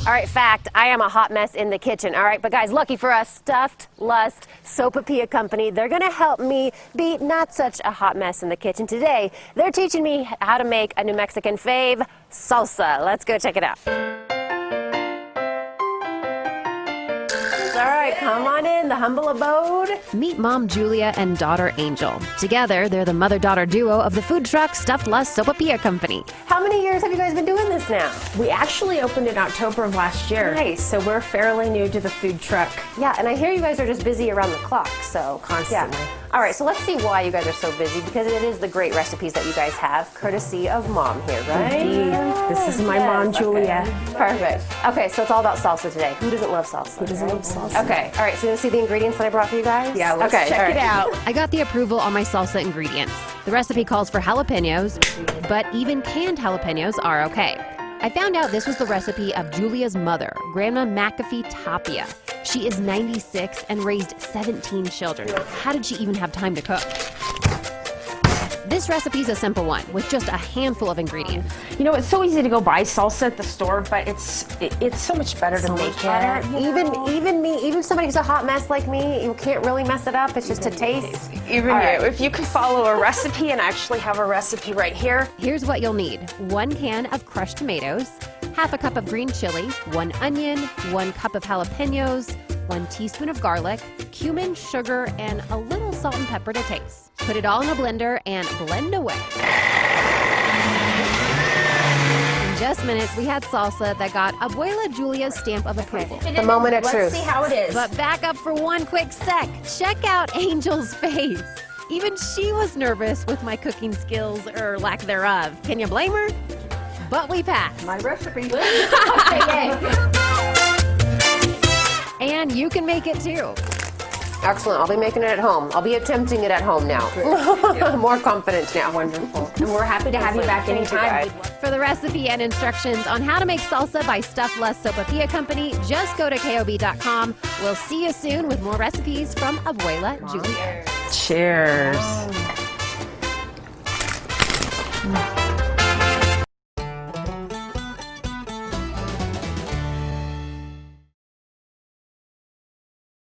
All right, fact, I am a hot mess in the kitchen. All right, but guys, lucky for us, Stuffed Lust Sopapilla Company, they're gonna help me be not such a hot mess in the kitchen. Today, they're teaching me how to make a New Mexican fave, salsa. Let's go check it out. All right, come on in, the humble abode. Meet Mom Julia and daughter Angel. Together, they're the mother-daughter duo of the food truck Stuffed Lust Sopapilla Company. How many years have you guys been doing this now? We actually opened in October of last year. Nice. So we're fairly new to the food truck. Yeah, and I hear you guys are just busy around the clock, so Constantly. Yeah. All right, so let's see why you guys are so busy, because it is the great recipes that you guys have, courtesy of Mom here, right? Indeed. This is my mom, Julia. Okay. Perfect. Okay, so it's all about salsa today. Who doesn't love salsa? Who doesn't love salsa? Okay, all right, so you see the ingredients that I brought for you guys? Yeah, let's check check it out. I got the approval on my salsa ingredients. The recipe calls for jalapenos, but even canned jalapenos are okay. I found out this was the recipe of Julia's mother, Grandma McAfee Tapia. She is 96 and raised 17 children. How did she even have time to cook? This recipe is a simple one with just a handful of ingredients. You know, it's so easy to go buy salsa at the store, but it's so much better to make it. Even somebody who's a hot mess like me, you can't really mess it up. It's just a taste. Even All you. right. If you can follow a recipe, and I actually have a recipe right here. Here's what you'll need. 1 can of crushed tomatoes, half a cup of green chili, 1 onion, 1 cup of jalapenos, 1 teaspoon of garlic, cumin, sugar, and a little salt and pepper to taste. Put it all in a blender and blend away. In just minutes, we had salsa that got Abuela Julia's stamp of approval. The moment of truth. Let's see how it is. But back up for one quick sec. Check out Angel's face. Even she was nervous with my cooking skills, or lack thereof. Can you blame her? But we passed. My recipe. And you can make it too. Excellent. I'll be making it at home. I'll be attempting it at home now. More confident now. Wonderful. And we're happy to have you back Thank you, anytime. guys. For the recipe and instructions on how to make salsa by Stuffed Lust Sopapilla Company, just go to KOB.com. We'll see you soon with more recipes from Abuela Julia. Cheers.